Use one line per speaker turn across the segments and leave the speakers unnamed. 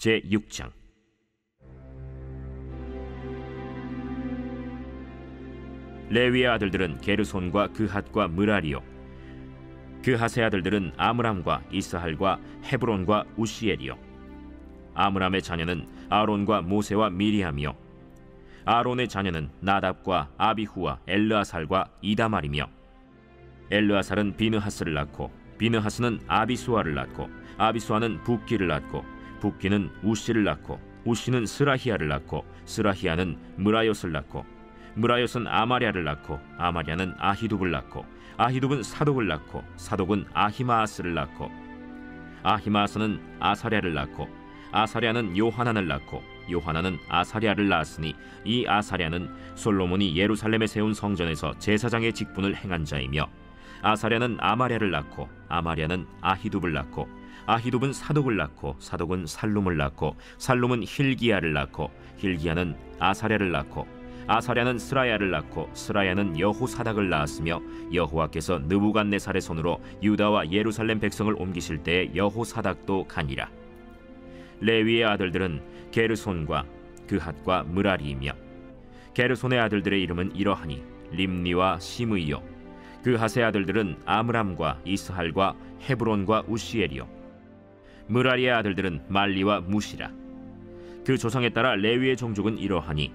제6장. 레위의 아들들은 게르손과 그핫과 므라리요, 그핫의 아들들은 아므람과 이스할과 헤브론과 우시엘이요. 아므람의 자녀는 아론과 모세와 미리암이요, 아론의 자녀는 나답과 아비후와 엘르아살과 이다말이며, 엘르아살은 비느하스를 낳고 비느하스는 아비수아를 낳고 아비수아는 붓기를 낳고 붓기는 우시를 낳고 우시는 스라히야를 낳고 스라히야는 므라옅을 낳고 므라옅은 아마랴를 낳고 아마랴는 아히둡을 낳고 아히둡은 사독을 낳고 사독은 아히마아스를 낳고 아히마아스는 아사랴를 낳고 아사랴는 요하난을 낳고 요하난은 아사랴를 낳았으니 이 아사랴는 솔로몬이 예루살렘에 세운 성전에서 제사장의 직분을 행한 자이며, 아사랴는 아마랴를 낳고 아마랴는 아히둡을 낳고 아히둡은 사독을 낳고 사독은 살룸을 낳고 살룸은 힐기야를 낳고 힐기야는 아사랴를 낳고 아사랴는 스라야를 낳고 스라야는 여호사닥을 낳았으며, 여호와께서 느부갓네살의 손으로 유다와 예루살렘 백성을 옮기실 때에 여호사닥도 가니라. 레위의 아들들은 게르손과 그핫과 므라리이며, 게르손의 아들들의 이름은 이러하니 림니와 시므이요, 그핫의 아들들은 아므람과 이스할과 헤브론과 우시엘이요, 므라리의 아들들은 말리와 무시라. 그 조상에 따라 레위의 종족은 이러하니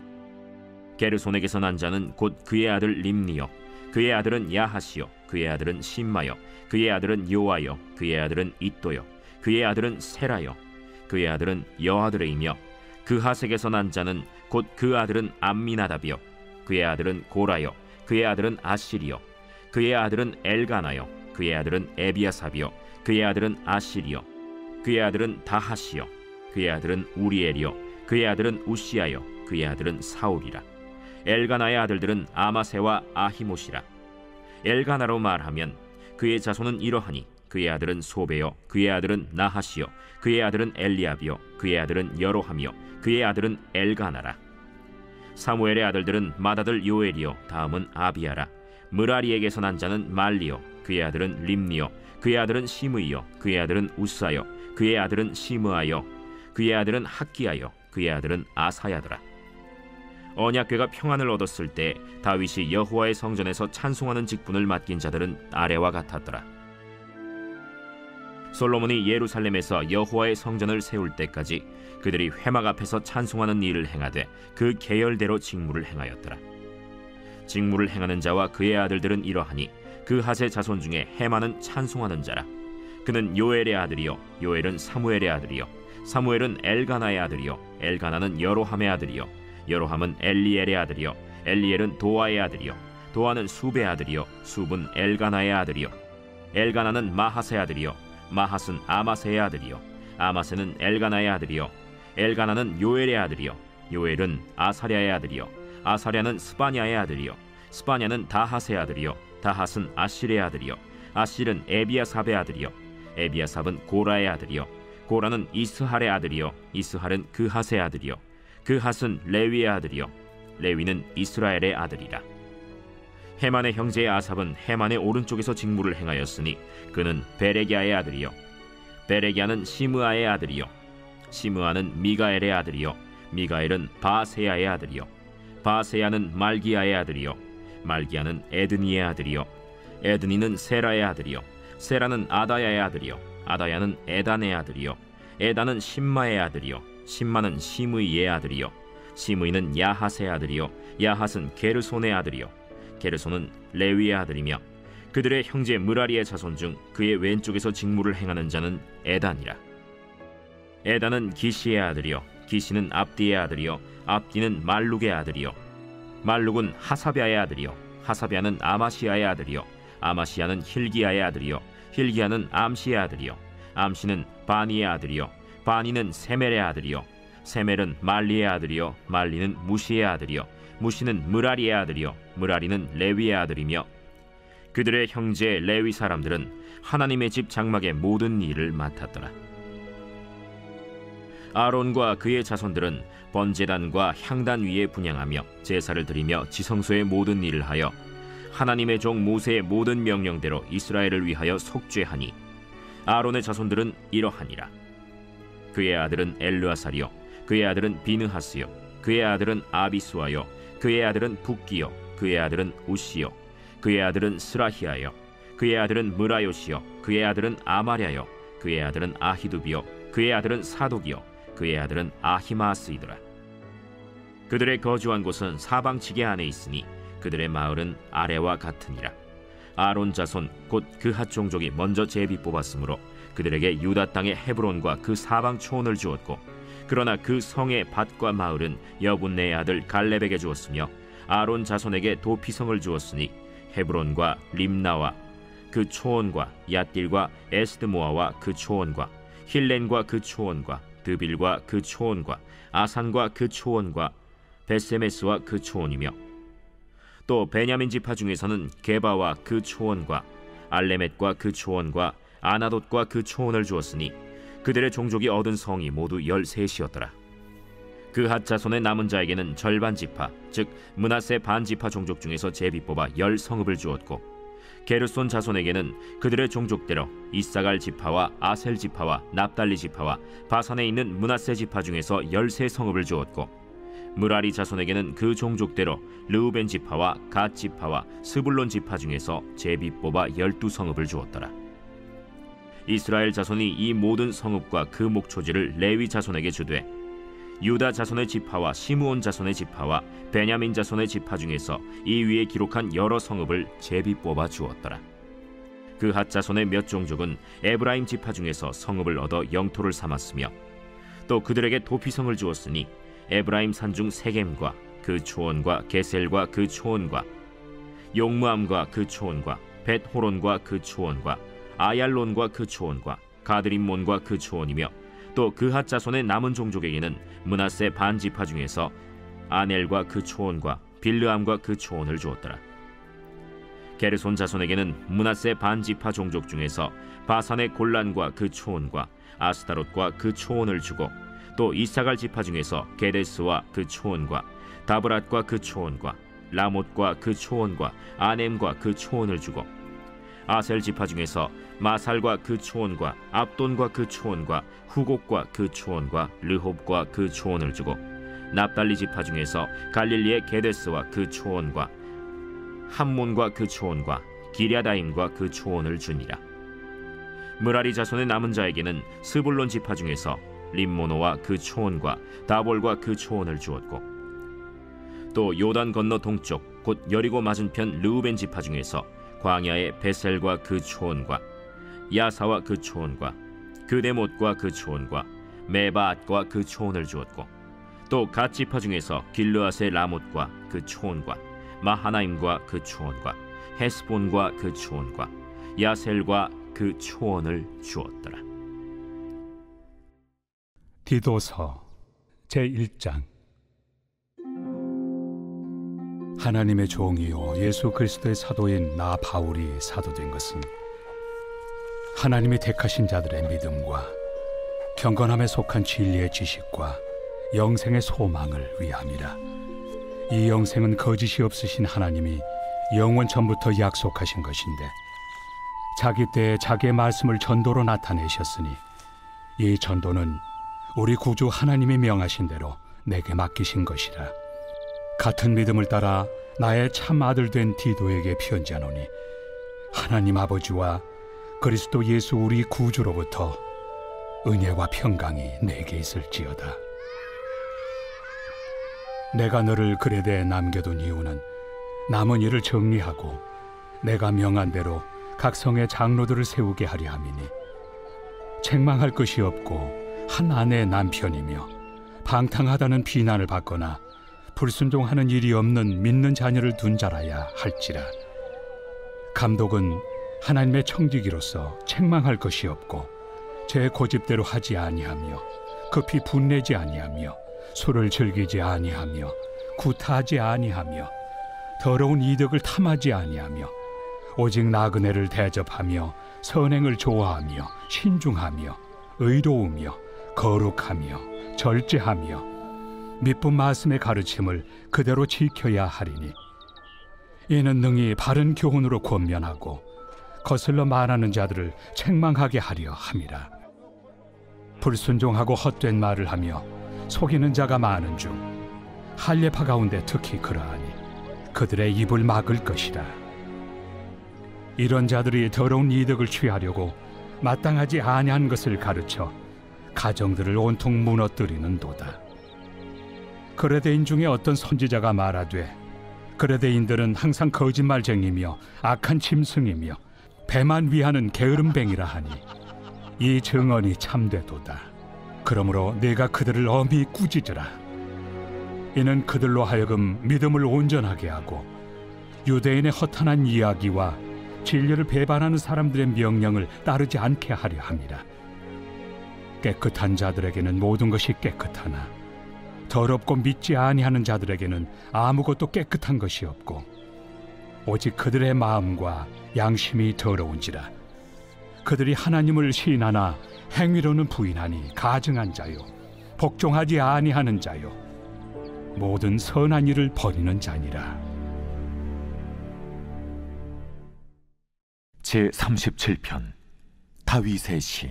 게르손에게서 난 자는 곧 그의 아들 림니요, 그의 아들은 야하시요, 그의 아들은 심마요, 그의 아들은 요아요, 그의 아들은 잇도요, 그의 아들은 세라요, 그의 아들은 여아드레이며, 그핫에게서 난 자는 곧 그 아들은 암미나답이요, 그의 아들은 고라요, 그의 아들은 아시리요, 그의 아들은 엘가나요, 그의 아들은 에비아삽이요, 그의 아들은 아시리요, 그의 아들은 다하시요, 그의 아들은 우리엘이요, 그의 아들은 우시아요, 그의 아들은 사울이라. 엘가나의 아들들은 아마세와 아히못이라. 엘가나로 말하면 그의 자손은 이러하니 그의 아들은 소베요, 그의 아들은 나하시요, 그의 아들은 엘리압이요, 그의 아들은 여로함이요, 그의 아들은 엘가나라. 사무엘의 아들들은 맏아들 요엘이요, 다음은 아비야라. 므라리에게서 난 자는 말리요, 그의 아들은 림니요, 그의 아들은 시므이요, 그의 아들은 우사요, 그의 아들은 시므아요, 그의 아들은 학기야요, 그의 아들은 아사야더라. 언약궤가 평안을 얻었을 때 다윗이 여호와의 성전에서 찬송하는 직분을 맡긴 자들은 아래와 같았더라. 솔로몬이 예루살렘에서 여호와의 성전을 세울 때까지 그들이 회막 앞에서 찬송하는 일을 행하되 그 계열대로 직무를 행하였더라. 직무를 행하는 자와 그의 아들들은 이러하니 그핫의 자손 중에 헤만은 찬송하는 자라. 그는 요엘의 아들이요, 요엘은 사무엘의 아들이요, 사무엘은 엘가나의 아들이요, 엘가나는 여로함의 아들이요, 여로함은 엘리엘의 아들이요, 엘리엘은 도아의 아들이요, 도아는 숲의 아들이요, 숲은 엘가나의 아들이요, 엘가나는 마하스의 아들이요, 마하스는 아마세의 아들이요, 아마세는 엘가나의 아들이요, 엘가나는 요엘의 아들이요, 요엘은 아사랴의 아들이요, 아사랴는 스바냐의 아들이요, 스바냐는 다핫의 아들이요, 다핫은 아실의 아들이요, 아실은 에비아삽의 아들이요, 에비아삽은 고라의 아들이요, 고라는 이스할의 아들이요, 이스할은 그핫의 아들이요, 그핫은 레위의 아들이요, 레위는 이스라엘의 아들이라. 헤만의 형제 아삽은 헤만의 오른쪽에서 직무를 행하였으니 그는 베레기야의 아들이요, 베레기야는 시므아의 아들이요, 시므아는 미가엘의 아들이요, 미가엘은 바세야의 아들이요, 바세야는 말기야의 아들이요, 말기야는 에드니의 아들이요, 에드니는 세라의 아들이요, 세라는 아다야의 아들이요, 아다야는 에단의 아들이요, 에단은 심마의 아들이요, 심마는 시므이의 아들이요, 시므이는 야핫의 아들이요, 야핫은 게르손의 아들이요, 게르손은 레위의 아들이며, 그들의 형제 므라리의 자손 중 그의 왼쪽에서 직무를 행하는 자는 에단이라. 에단은 기시의 아들이요, 기시는 압디의 아들이요, 압디는 말룩의 아들이요, 말룩은 하사비아의 아들이요, 하사비아는 아마시아의 아들이요, 아마시아는 힐기야의 아들이요, 힐기야는 암시의 아들이요, 암시는 바니의 아들이요, 바니는 세멜의 아들이요, 세멜은 말리의 아들이요, 말리는 무시의 아들이요, 무시는 므라리의 아들이요, 므라리는 레위의 아들이며, 그들의 형제 레위 사람들은 하나님의 집 장막의 모든 일을 맡았더라. 아론과 그의 자손들은 번제단과 향단 위에 분향하며 제사를 드리며 지성소의 모든 일을 하여 하나님의 종 모세의 모든 명령대로 이스라엘을 위하여 속죄하니, 아론의 자손들은 이러하니라. 그의 아들은 엘르아살이요 그의 아들은 비느하스요 그의 아들은 아비수아요 그의 아들은 붓기요 그의 아들은 우시요 그의 아들은 스라히아요 그의 아들은 무라요시요 그의 아들은 아마랴요 그의 아들은 아히두비요 그의 아들은 사독이요 그의 아들은 아히마스이더라. 그들의 거주한 곳은 사방지게 안에 있으니 그들의 마을은 아래와 같으니라. 아론 자손 곧 그핫 종족이 먼저 제비 뽑았으므로 그들에게 유다 땅의 헤브론과 그 사방 초원을 주었고, 그러나 그 성의 밭과 마을은 여분네의 아들 갈렙에게 주었으며 아론 자손에게 도피성을 주었으니 헤브론과 림나와 그 초원과 얏딜과 에스드모아와 그 초원과 힐렌과 그 초원과 드빌과 그 초원과 아산과 그 초원과 베세메스와 그 초원이며, 또 베냐민 지파 중에서는 게바와 그 초원과 알레멧과 그 초원과 아나돗과 그 초원을 주었으니 그들의 종족이 얻은 성이 모두 13이었더라. 그핫 자손의 남은 자에게는 절반 지파, 즉 므낫세 반 지파 종족 중에서 제비 뽑아 10성읍을 주었고, 게르손 자손에게는 그들의 종족대로 이사갈 지파와 아셀 지파와 납달리 지파와 바산에 있는 므낫세 지파 중에서 13성읍을 주었고, 무라리 자손에게는 그 종족대로 르우벤 지파와 갓 지파와 스불론 지파 중에서 제비 뽑아 12성읍을 주었더라. 이스라엘 자손이 이 모든 성읍과 그 목초지를 레위 자손에게 주되, 유다 자손의 지파와 시므온 자손의 지파와 베냐민 자손의 지파 중에서 이 위에 기록한 여러 성읍을 제비 뽑아 주었더라. 그핫 자손의 몇 종족은 에브라임 지파 중에서 성읍을 얻어 영토를 삼았으며, 또 그들에게 도피성을 주었으니 에브라임 산중 세겜과 그 초원과 게셀과 그 초원과 용무암과 그 초원과 벳호론과 그 초원과 아얄론과 그 초원과 가드림몬과 그 초원이며, 또 그핫 자손의 남은 종족에게는 므낫세 반 지파 중에서 아넬과 그 초원과 빌르암과 그 초원을 주었더라. 게르손 자손에게는 므낫세 반 지파 종족 중에서 바산의 골란과 그 초원과 아스타롯과 그 초원을 주고, 또 이사갈 지파 중에서 게데스와 그 초원과 다브랏과 그 초원과 라못과 그 초원과 아넴과 그 초원을 주고, 아셀 지파 중에서 마살과 그 초원과 압돈과 그 초원과 후곡과 그 초원과 르홉과 그 초원을 주고, 납달리 지파 중에서 갈릴리의 게데스와 그 초원과 함몬과 그 초원과 기랴다임과 그 초원을 주니라. 무라리 자손의 남은 자에게는 스불론 지파 중에서 림모노와 그 초원과 다볼과 그 초원을 주었고, 또 요단 건너 동쪽 곧 여리고 맞은편 르우벤 지파 중에서 광야의 베셀과 그 초원과 야사와 그 초원과 그데못과 그 초원과 메바앗과 그 초원을 주었고, 또 갓 지파 중에서 길르앗의 라못과 그 초원과 마하나임과 그 초원과 헤스본과 그 초원과 야셀과 그 초원을 주었더라.
디도서 제1장. 하나님의 종이요 예수 그리스도의 사도인 나 바울이 사도된 것은 하나님이 택하신 자들의 믿음과 경건함에 속한 진리의 지식과 영생의 소망을 위함이라. 이 영생은 거짓이 없으신 하나님이 영원 전부터 약속하신 것인데, 자기 때에 자기의 말씀을 전도로 나타내셨으니 이 전도는 우리 구주 하나님이 명하신 대로 내게 맡기신 것이라. 같은 믿음을 따라 나의 참 아들 된 디도에게 편지하노니, 하나님 아버지와 그리스도 예수 우리 구주로부터 은혜와 평강이 내게 있을지어다. 내가 너를 그레데에 남겨둔 이유는 남은 일을 정리하고 내가 명한 대로 각 성의 장로들을 세우게 하려 함이니, 책망할 것이 없고 한 아내의 남편이며 방탕하다는 비난을 받거나 불순종하는 일이 없는 믿는 자녀를 둔 자라야 할지라. 감독은 하나님의 청지기로서 책망할 것이 없고 제 고집대로 하지 아니하며 급히 분내지 아니하며 술을 즐기지 아니하며 구타하지 아니하며 더러운 이득을 탐하지 아니하며 오직 나그네를 대접하며 선행을 좋아하며 신중하며 의로우며 거룩하며 절제하며 미쁜 말씀의 가르침을 그대로 지켜야 하리니, 이는 능히 바른 교훈으로 권면하고 거슬러 말하는 자들을 책망하게 하려 함이라. 불순종하고 헛된 말을 하며 속이는 자가 많은 중 할례파 가운데 특히 그러하니 그들의 입을 막을 것이라. 이런 자들이 더러운 이득을 취하려고 마땅하지 아니한 것을 가르쳐 가정들을 온통 무너뜨리는도다. 그레데인 중에 어떤 선지자가 말하되 그레데인들은 항상 거짓말쟁이며 악한 짐승이며 배만 위하는 게으름뱅이라 하니 이 증언이 참되도다. 그러므로 네가 그들을 엄히 꾸짖으라. 이는 그들로 하여금 믿음을 온전하게 하고 유대인의 허탄한 이야기와 진리를 배반하는 사람들의 명령을 따르지 않게 하려 함이라. 깨끗한 자들에게는 모든 것이 깨끗하나 더럽고 믿지 아니하는 자들에게는 아무것도 깨끗한 것이 없고 오직 그들의 마음과 양심이 더러운지라. 그들이 하나님을 시인하나 행위로는 부인하니 가증한 자요 복종하지 아니하는 자요 모든 선한 일을 버리는 자니라.
제37편 다윗의 시.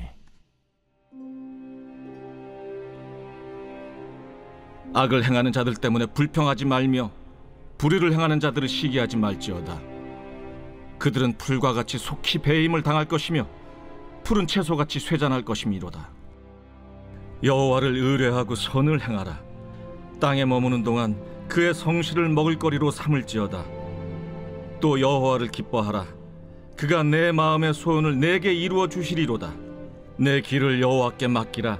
악을 행하는 자들 때문에 불평하지 말며 불의를 행하는 자들을 시기하지 말지어다. 그들은 풀과 같이 속히 배임을 당할 것이며 푸른 채소같이 쇠잔할 것이미로다. 여호와를 의뢰하고 선을 행하라. 땅에 머무는 동안 그의 성실을 먹을거리로 삼을지어다. 또 여호와를 기뻐하라. 그가 내 마음의 소원을 내게 이루어 주시리로다. 내 길을 여호와께 맡기라.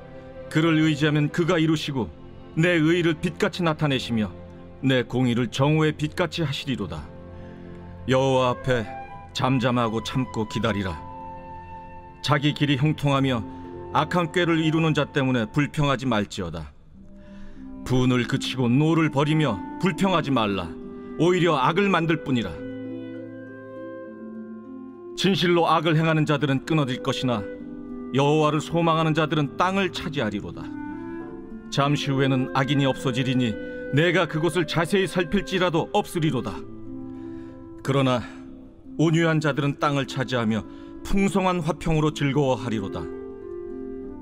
그를 의지하면 그가 이루시고 내 의를 빛같이 나타내시며 내 공의를 정오의 빛같이 하시리로다. 여호와 앞에 잠잠하고 참고 기다리라. 자기 길이 형통하며 악한 꾀를 이루는 자 때문에 불평하지 말지어다. 분을 그치고 노를 버리며 불평하지 말라. 오히려 악을 만들 뿐이라. 진실로 악을 행하는 자들은 끊어질 것이나 여호와를 소망하는 자들은 땅을 차지하리로다. 잠시 후에는 악인이 없어지리니 내가 그곳을 자세히 살필지라도 없으리로다. 그러나 온유한 자들은 땅을 차지하며 풍성한 화평으로 즐거워하리로다.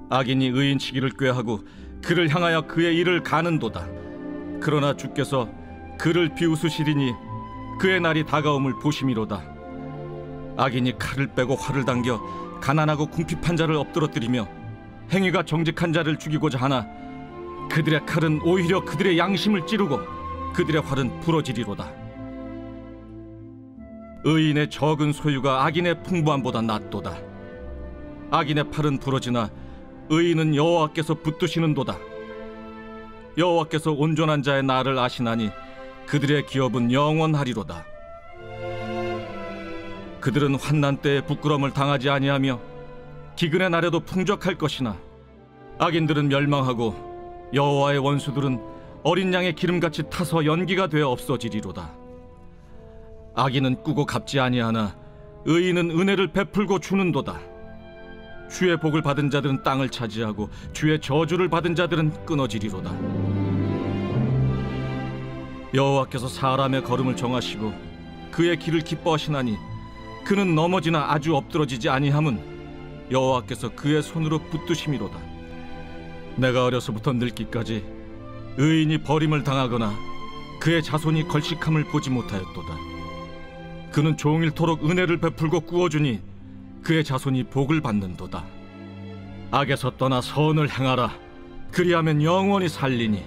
악인이 의인치기를 꾀하고 그를 향하여 그의 일을 가는도다. 그러나 주께서 그를 비웃으시리니 그의 날이 다가옴을 보심이로다. 악인이 칼을 빼고 활을 당겨 가난하고 궁핍한 자를 엎드러뜨리며 행위가 정직한 자를 죽이고자 하나 그들의 칼은 오히려 그들의 양심을 찌르고 그들의 활은 부러지리로다. 의인의 적은 소유가 악인의 풍부함보다 낫도다. 악인의 팔은 부러지나 의인은 여호와께서 붙드시는도다. 여호와께서 온전한 자의 날을 아시나니 그들의 기업은 영원하리로다. 그들은 환난 때에 부끄러움을 당하지 아니하며 기근의 날에도 풍족할 것이나 악인들은 멸망하고 여호와의 원수들은 어린 양의 기름같이 타서 연기가 되어 없어지리로다. 악인은 꾸고 갚지 아니하나 의인은 은혜를 베풀고 주는도다. 주의 복을 받은 자들은 땅을 차지하고 주의 저주를 받은 자들은 끊어지리로다. 여호와께서 사람의 걸음을 정하시고 그의 길을 기뻐하시나니 그는 넘어지나 아주 엎드러지지 아니함은 여호와께서 그의 손으로 붙드심이로다. 내가 어려서부터 늙기까지 의인이 버림을 당하거나 그의 자손이 걸식함을 보지 못하였도다. 그는 종일토록 은혜를 베풀고 꾸어주니 그의 자손이 복을 받는도다. 악에서 떠나 선을 행하라. 그리하면 영원히 살리니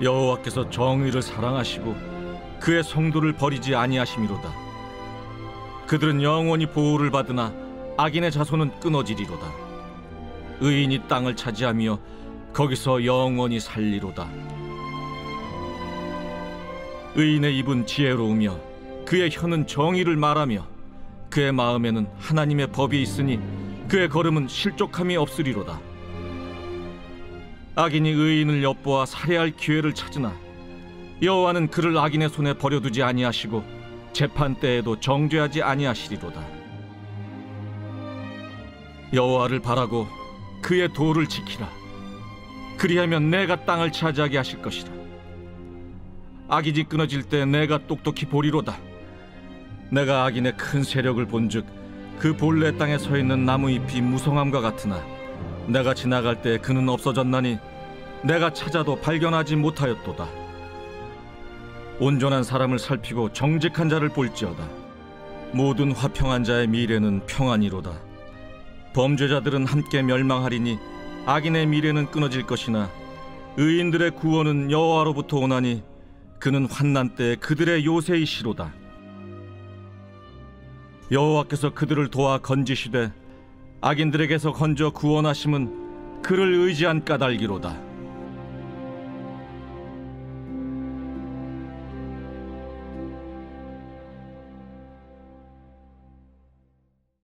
여호와께서 정의를 사랑하시고 그의 성도를 버리지 아니하심이로다. 그들은 영원히 보호를 받으나 악인의 자손은 끊어지리로다. 의인이 땅을 차지하며 거기서 영원히 살리로다. 의인의 입은 지혜로우며 그의 혀는 정의를 말하며 그의 마음에는 하나님의 법이 있으니 그의 걸음은 실족함이 없으리로다. 악인이 의인을 엿보아 살해할 기회를 찾으나 여호와는 그를 악인의 손에 버려두지 아니하시고 재판 때에도 정죄하지 아니하시리로다. 여호와를 바라고 그의 도를 지키라. 그리하면 내가 땅을 차지하게 하실 것이라. 악인이 끊어질 때 내가 똑똑히 보리로다. 내가 악인의 큰 세력을 본즉 그 본래 땅에 서 있는 나무 잎이 무성함과 같으나 내가 지나갈 때 그는 없어졌나니 내가 찾아도 발견하지 못하였도다. 온전한 사람을 살피고 정직한 자를 볼지어다. 모든 화평한 자의 미래는 평안이로다. 범죄자들은 함께 멸망하리니 악인의 미래는 끊어질 것이나 의인들의 구원은 여호와로부터 오나니 그는 환난 때에 그들의 요새이시로다. 여호와께서 그들을 도와 건지시되 악인들에게서 건져 구원하심은 그를 의지한 까닭이로다.